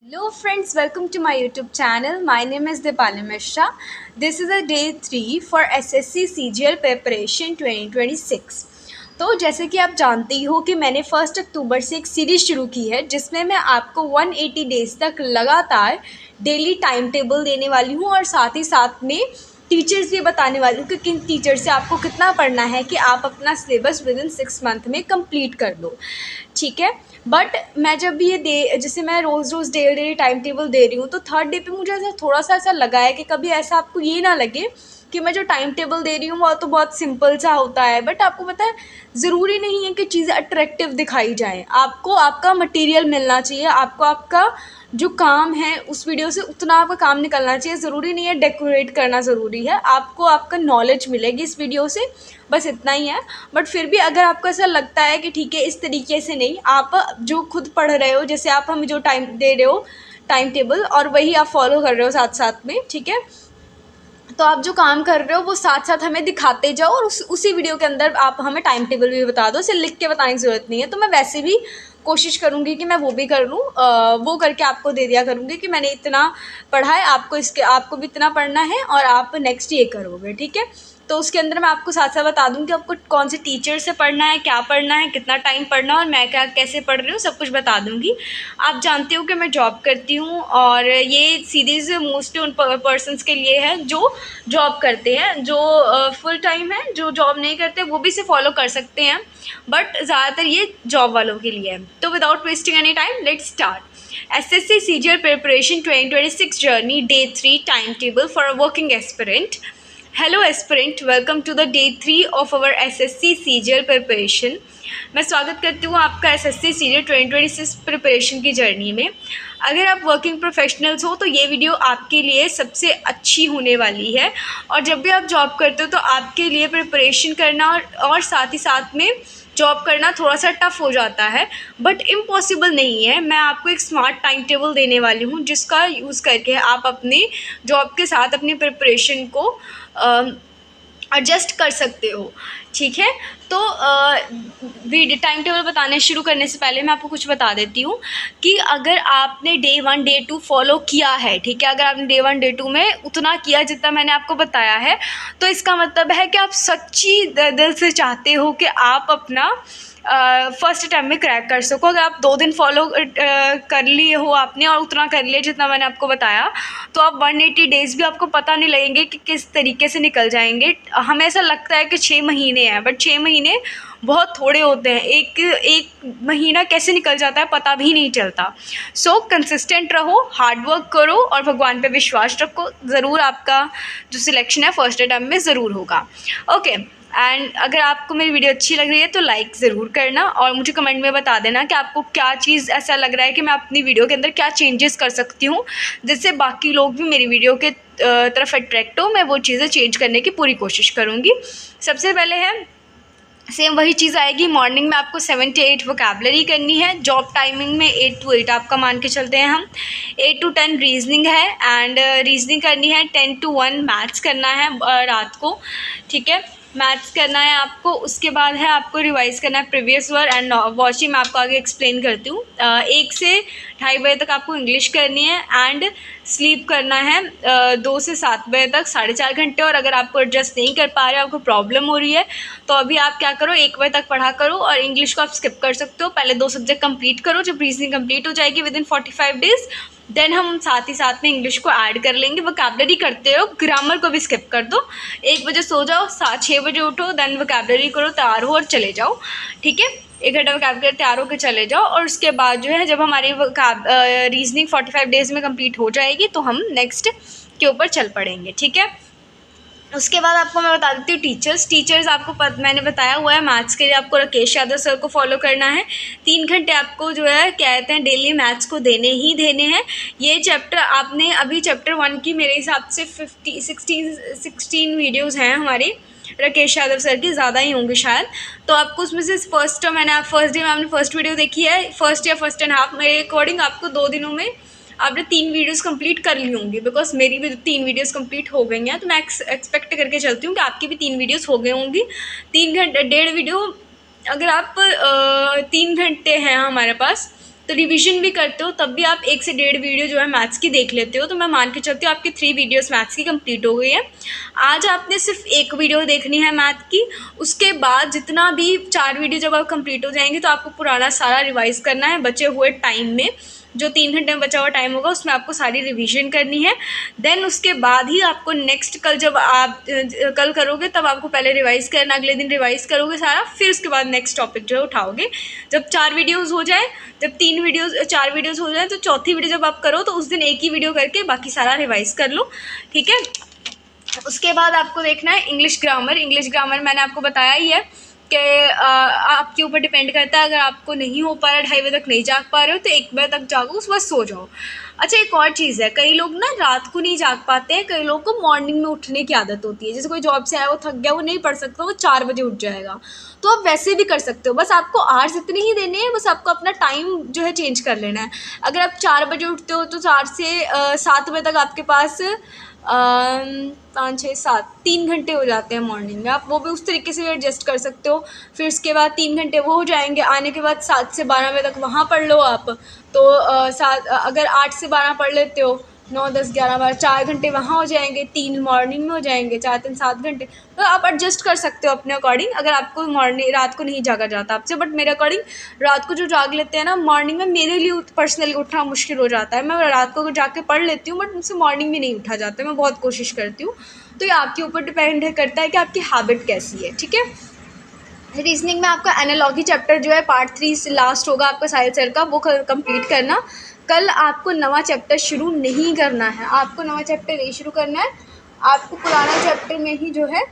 Hello friends, welcome to my YouTube channel. My name is Dipali Mishra. This is a day 3 for SSC CGL preparation 2026. तो जैसे कि आप जानते ही हो कि मैंने 1 अक्टूबर से एक सीरीज़ शुरू की है जिसमें मैं आपको 180 डेज़ तक लगातार डेली टाइम टेबल देने वाली हूँ और साथ ही साथ में टीचर्स भी बताने वाली हूँ कि किन टीचर से आपको कितना पढ़ना है कि आप अपना सिलेबस विद इन 6 मंथ में कंप्लीट कर लो। ठीक है, बट मैं जब भी जैसे मैं रोज़ रोज़ डेली टाइम टेबल दे रही हूँ तो थर्ड डे पे मुझे ऐसा थोड़ा सा ऐसा लगा है कि कभी ऐसा आपको ये ना लगे कि मैं जो टाइम टेबल दे रही हूँ वो तो बहुत सिंपल सा होता है। बट आपको पता है, ज़रूरी नहीं है कि चीज़ें अट्रैक्टिव दिखाई जाएँ। आपको आपका मटेरियल मिलना चाहिए, आपको आपका जो काम है उस वीडियो से उतना आपका काम निकलना चाहिए। ज़रूरी नहीं है डेकोरेट करना ज़रूरी है, आपको आपका नॉलेज मिलेगी इस वीडियो से, बस इतना ही है। बट फिर भी अगर आपको ऐसा लगता है कि ठीक है इस तरीके से नहीं, आप जो खुद पढ़ रहे हो, जैसे आप हमें जो टाइम दे रहे हो टाइम टेबल और वही आप फॉलो कर रहे हो साथ साथ में, ठीक है, तो आप जो काम कर रहे हो वो साथ साथ हमें दिखाते जाओ और उसी वीडियो के अंदर आप हमें टाइम टेबल भी बता दो। इसे लिख के बताने की ज़रूरत नहीं है। तो मैं वैसे भी कोशिश करूँगी कि मैं वो भी कर लूँ, वो करके आपको दे दिया करूँगी कि मैंने इतना पढ़ा है, आपको भी इतना पढ़ना है और आप नेक्स्ट ये करोगे, ठीक है। तो उसके अंदर मैं आपको साथ साथ बता दूँ कि आपको कौन से टीचर से पढ़ना है, क्या पढ़ना है, कितना टाइम पढ़ना है और मैं क्या कैसे पढ़ रही हूँ, सब कुछ बता दूँगी। आप जानते हो कि मैं जॉब करती हूँ और ये सीरीज़ मोस्टली उन पर्सन्स के लिए है जो जॉब करते हैं, जो फुल टाइम है, जो जॉब नहीं करते वो भी इसे फॉलो कर सकते हैं, बट ज़्यादातर ये जॉब वालों के लिए है। तो without wasting any time let's start. SSC CGL preparation 2026 journey day 3 time table for a working aspirant. Hello aspirant, welcome to the day 3 of our SSC CGL preparation. मैं स्वागत करती हूँ आपका एसएससी सीजीएल 2026 प्रिपरेशन की journey में। अगर आप working professionals हो तो ये वीडियो आपके लिए सबसे अच्छी होने वाली है, और जब भी आप जॉब करते हो तो आपके लिए प्रिपरेशन करना और साथ ही साथ में जॉब करना थोड़ा सा टफ़ हो जाता है, बट इम्पॉसिबल नहीं है। मैं आपको एक स्मार्ट टाइम टेबल देने वाली हूँ जिसका यूज़ करके आप अपने जॉब के साथ अपनी प्रिपरेशन को एडजस्ट कर सकते हो, ठीक है। तो वीडियो टाइम टेबल बताने शुरू करने से पहले मैं आपको कुछ बता देती हूँ कि अगर आपने डे 1 डे 2 फॉलो किया है, ठीक है, अगर आपने डे 1 डे 2 में उतना किया जितना मैंने आपको बताया है, तो इसका मतलब है कि आप सच्ची दिल से चाहते हो कि आप अपना फर्स्ट अटैम्प्ट में क्रैक कर सको। अगर आप 2 दिन फॉलो कर लिए हो आपने और उतना कर लिया जितना मैंने आपको बताया, तो आप 180 डेज़ भी आपको पता नहीं लगेंगे कि किस तरीके से निकल जाएंगे। हमें ऐसा लगता है कि 6 महीने हैं, बट 6 महीने बहुत थोड़े होते हैं। एक महीना कैसे निकल जाता है पता भी नहीं चलता। सो कंसिस्टेंट रहो, हार्ड वर्क करो और भगवान पे विश्वास रखो। ज़रूर आपका जो सिलेक्शन है फर्स्ट अटैम्प्ट में ज़रूर होगा। ओके, एंड अगर आपको मेरी वीडियो अच्छी लग रही है तो लाइक ज़रूर करना और मुझे कमेंट में बता देना कि आपको क्या चीज़ ऐसा लग रहा है कि मैं अपनी वीडियो के अंदर क्या चेंजेस कर सकती हूँ जिससे बाकी लोग भी मेरी वीडियो के तरफ अट्रैक्ट हो। मैं वो चीज़ें चेंज करने की पूरी कोशिश करूँगी। सबसे पहले है सेम वही चीज़ आएगी। मॉर्निंग में आपको 7 to 8 वोकैबलरी करनी है। जॉब टाइमिंग में 8 to 8 आपका मान के चलते हैं हम। 8 to 10 रीजनिंग है एंड रीजनिंग करनी है। 10 to 1 मैथ्स करना है रात को, ठीक है, मैथ्स करना है आपको। उसके बाद है आपको रिवाइज़ करना है प्रीवियस वर्ड एंड वॉचिंग। मैं आपको आगे एक्सप्लेन करती हूँ। 1 से 2:30 बजे तक आपको इंग्लिश करनी है एंड स्लीप करना है 2 से 7 बजे तक, 4.5 घंटे। और अगर आपको एडजस्ट नहीं कर पा रहे हो, आपको प्रॉब्लम हो रही है, तो अभी आप क्या करो, 1 बजे तक पढ़ा करो और इंग्लिश को आप स्किप कर सकते हो। पहले 2 सब्जेक्ट कंप्लीट करो। जब रीजनिंग कंप्लीट हो जाएगी विद इन 45 डेज़, देन हम साथ ही साथ में इंग्लिश को ऐड कर लेंगे। वोकैबलरी करते हो, ग्रामर को भी स्किप कर दो। 1 बजे सो जाओ, 6 बजे उठो, देन वोकैबलरी करो, तैयार हो और चले जाओ, ठीक है। 1 घंटा वोकैबलरी तैयार होकर चले जाओ और उसके बाद जो है जब हमारी रीजनिंग 45 डेज़ में कंप्लीट हो जाएगी तो हम नेक्स्ट के ऊपर चल पड़ेंगे, ठीक है। उसके बाद आपको मैं बता देती हूँ टीचर्स आपको मैंने बताया हुआ है। मैथ्स के लिए आपको राकेश यादव सर को फॉलो करना है। 3 घंटे आपको जो है कहते हैं डेली मैथ्स को देने ही देने हैं। ये चैप्टर आपने अभी चैप्टर 1 की मेरे हिसाब से 16 वीडियोज़ हैं हमारे राकेश यादव सर की, ज़्यादा ही होंगे शायद। तो आपको उसमें से फर्स्ट डे में आपने फर्स्ट वीडियो देखी है, फर्स्ट या फर्स्ट एंड हाफ, मेरे अकॉर्डिंग आपको 2 दिनों में आपने 3 वीडियोस कंप्लीट कर ली होंगी, बिकॉज मेरी भी 3 वीडियोस कंप्लीट हो गई हैं। तो मैं एक्सपेक्ट करके चलती हूँ कि आपकी भी 3 वीडियोस हो गई होंगी। 3 घंटे 1.5 वीडियो, अगर आप 3 घंटे हैं हमारे पास तो रिवीजन भी करते हो तब भी आप 1 से 1.5 वीडियो जो है मैथ्स की देख लेते हो। तो मैं मान के चलती हूँ आपकी 3 वीडियोस मैथ्स की कंप्लीट हो गई है। आज आपने सिर्फ 1 वीडियो देखनी है मैथ की। उसके बाद जितना भी 4 वीडियो जब आप कंप्लीट हो जाएंगे तो आपको पुराना सारा रिवाइज करना है बचे हुए टाइम में। जो 3 घंटे में बचा हुआ टाइम होगा उसमें आपको सारी रिवीजन करनी है। देन उसके बाद ही आपको नेक्स्ट कल जब आप कल करोगे तब आपको पहले रिवाइज करना, अगले दिन रिवाइज करोगे सारा, फिर उसके बाद नेक्स्ट टॉपिक जो है उठाओगे। जब 4 वीडियोस हो जाए, जब 4 वीडियोस हो जाए तो चौथी वीडियो जब आप करो तो उस दिन एक ही वीडियो करके बाकी सारा रिवाइज कर लो, ठीक है। उसके बाद आपको देखना है इंग्लिश ग्रामर। इंग्लिश ग्रामर मैंने आपको बताया ही है कि आपके ऊपर डिपेंड करता है। अगर आपको नहीं हो पा रहा, 2:30 बजे तक नहीं जाग पा रहे हो तो 1 बजे तक जागो, उसके बाद सो जाओ। अच्छा, एक और चीज़ है, कई लोग ना रात को नहीं जाग पाते हैं, कई लोगों को मॉर्निंग में उठने की आदत होती है। जैसे कोई जॉब से आया, वो थक गया, वो नहीं पढ़ सकता, वो 4 बजे उठ जाएगा। तो आप वैसे भी कर सकते हो, बस आपको आवर्स इतने ही देने हैं, बस आपको अपना टाइम जो है चेंज कर लेना है। अगर आप 4 बजे उठते हो तो 4 से 7 बजे तक आपके पास 5, 6, 7 3 घंटे हो जाते हैं मॉर्निंग में। आप वो भी उस तरीके से एडजस्ट कर सकते हो। फिर उसके बाद 3 घंटे वो हो जाएंगे, आने के बाद 7 से 12 बजे तक वहाँ पढ़ लो आप। तो अगर 8 से 12 पढ़ लेते हो, 9, 10, 11, 12, 4 घंटे वहाँ हो जाएंगे, 3 मॉर्निंग में हो जाएंगे, 4, 3, 7 घंटे। तो आप एडजस्ट कर सकते हो अपने अकॉर्डिंग, अगर आपको मॉर्निंग रात को नहीं जागा जाता आपसे। बट मेरे अकॉर्डिंग रात को जो जाग लेते हैं ना, मॉर्निंग में मेरे लिए पर्सनली उठना मुश्किल हो जाता है। मैं रात को जाके पढ़ लेती हूँ बट मुझसे मॉर्निंग में नहीं उठा जाता, मैं बहुत कोशिश करती हूँ। तो ये आपके ऊपर डिपेंड करता है कि आपकी हैबिट कैसी है, ठीक है। रीजनिंग में आपका एनालॉजी चैप्टर जो है पार्ट 3 से लास्ट होगा आपका साहिल सर का, वो कंप्लीट करना। कल आपको नवा चैप्टर शुरू नहीं करना है, आपको नवा चैप्टर नहीं शुरू करना है। आपको पुराना चैप्टर में ही जो है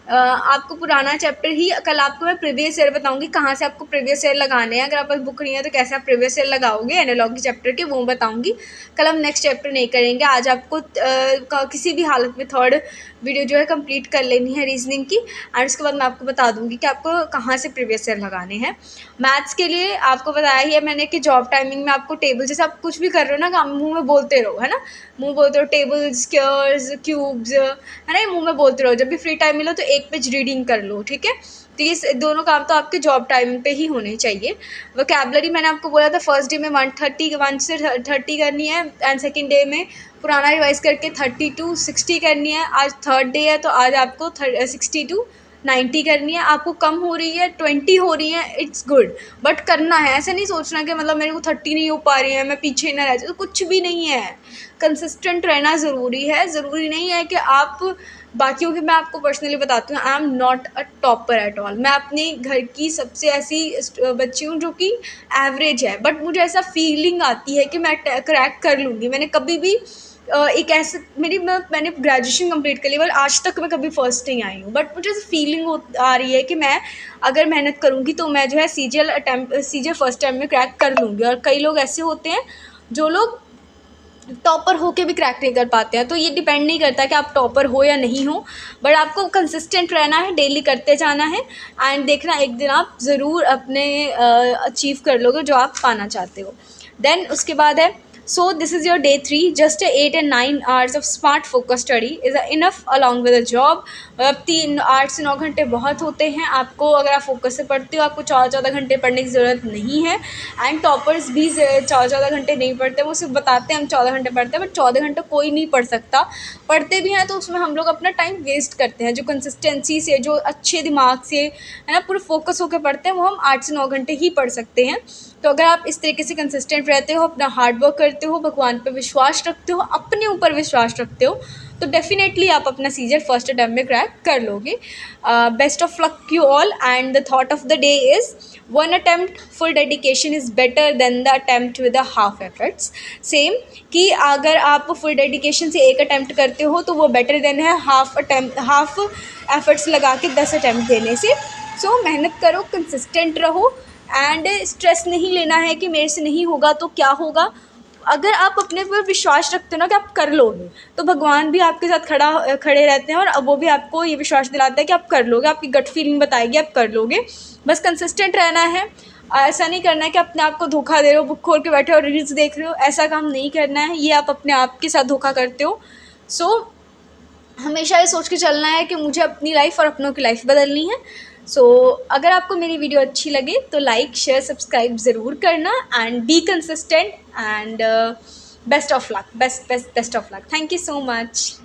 आपको पुराना चैप्टर ही कल आपको मैं प्रीवियस ईयर बताऊंगी कहाँ से आपको प्रीवियस ईयर लगाने हैं। अगर आप बुक नहीं है तो कैसे आप प्रीवियस ईयर लगाओगे एनालॉजी चैप्टर के, वो बताऊंगी। कल हम नेक्स्ट चैप्टर नहीं करेंगे। आज आपको किसी भी हालत में 3rd वीडियो जो है कंप्लीट कर लेनी है रीजनिंग की, एंड उसके बाद मैं आपको बता दूंगी कि आपको कहाँ से प्रीवियस ईयर लगाने हैं। मैथ्स के लिए आपको बताया ही है मैंने कि जॉब टाइमिंग में आपको टेबल, जैसे आप कुछ भी कर रहे हो ना काम, मुंह में बोलते रहो, है ना, मुंह बोलते रहो, टेबल्स, स्क्वायर्स, क्यूब्स, है ना, ये मुंह में बोलते रहो। जब भी फ्री टाइम मिलो तो 1 पेज रीडिंग कर लो, ठीक है। तो ये दोनों काम तो आपके जॉब टाइमिंग पे ही होने चाहिए। वोकैबुलरी मैंने आपको बोला था फर्स्ट डे में 1 से 30 करनी है, एंड सेकेंड डे में पुराना रिवाइज करके 30 to 60 करनी है। आज 3rd डे है तो आज आपको 60 to 90 करनी है। आपको कम हो रही है, 20 हो रही है, इट्स गुड, बट करना है। ऐसे नहीं सोचना कि मतलब मेरे को 30 नहीं हो पा रही है, मैं पीछे ना रह जाऊँ, तो कुछ भी नहीं है। कंसिस्टेंट रहना ज़रूरी है। ज़रूरी नहीं है कि आप बाकियों की, मैं आपको पर्सनली बताती हूँ, I am not a topper at all. मैं अपने घर की सबसे ऐसी बच्ची हूँ जो कि एवरेज है, बट मुझे ऐसा फीलिंग आती है कि मैं क्रैक कर लूँगी। मैंने कभी भी एक ऐसे मैंने ग्रेजुएशन कंप्लीट कर ली, बट आज तक मैं कभी फर्स्ट नहीं आई हूँ। बट मुझे ऐसी फीलिंग आ रही है कि मैं अगर मेहनत करूँगी तो मैं जो है सीजीएल फर्स्ट टाइम में क्रैक कर लूँगी। और कई लोग ऐसे होते हैं जो लोग टॉपर होके भी क्रैक नहीं कर पाते हैं। तो ये डिपेंड नहीं करता कि आप टॉपर हो या नहीं हो, बट आपको कंसिस्टेंट रहना है, डेली करते जाना है, एंड देखना एक दिन आप ज़रूर अपने अचीव कर लोगे जो आप पाना चाहते हो। देन उसके बाद है, so this is your day 3। Just 8 and 9 hours of smart focus study is enough along with a job. 8 से 9 घंटे बहुत होते हैं आपको, अगर आप फोकस से पढ़ते हो। आपको 14 घंटे पढ़ने की ज़रूरत नहीं है, एंड टॉपर्स भी 14 घंटे नहीं पढ़ते। वो सिर्फ बताते हैं हम 14 घंटे पढ़ते हैं, बट 14 घंटे कोई नहीं पढ़ सकता। पढ़ते भी हैं तो उसमें हम लोग अपना टाइम वेस्ट करते हैं। जो कंसिस्टेंसी से, जो अच्छे दिमाग से, है ना, पूरे फोकस होकर पढ़ते हैं, वो हम 8 से 9 घंटे ही पढ़ सकते हैं। तो अगर आप इस तरीके से कंसिस्टेंट रहते हो, अपना हार्ड वर्क करते हो, भगवान पर विश्वास रखते हो, अपने ऊपर विश्वास रखते हो, तो डेफिनेटली आप अपना सीजर फर्स्ट अटेम्प्ट में क्रैक कर लोगे। Best of luck you all, and the thought of the day is 1 attempt full dedication is better than the attempt with the half efforts। Same कि अगर आप फुल डेडिकेशन से 1 attempt करते हो तो वो बेटर देन है हाफ एफर्ट्स लगा के 10 अटैम्प्ट देने से। सो मेहनत करो, कंसिस्टेंट रहो, एंड स्ट्रेस नहीं लेना है कि मेरे से नहीं होगा तो क्या होगा। अगर आप अपने पर विश्वास रखते हो ना कि आप कर लोगे, तो भगवान भी आपके साथ खड़े रहते हैं, और अब वो भी आपको ये विश्वास दिलाता है कि आप कर लोगे। आपकी गट फीलिंग बताएगी आप कर लोगे। बस कंसिस्टेंट रहना है। ऐसा नहीं करना है कि अपने आप को धोखा दे रहे हो, बुक खोल के बैठे हो, रील्स देख रहे हो, ऐसा काम नहीं करना है। ये आप अपने आप के साथ धोखा करते हो। सो हमेशा ये सोच के चलना है कि मुझे अपनी लाइफ और अपनों की लाइफ बदलनी है। सो अगर आपको मेरी वीडियो अच्छी लगे तो लाइक शेयर सब्सक्राइब ज़रूर करना and be consistent and best of luck, best of luck. Thank you so much.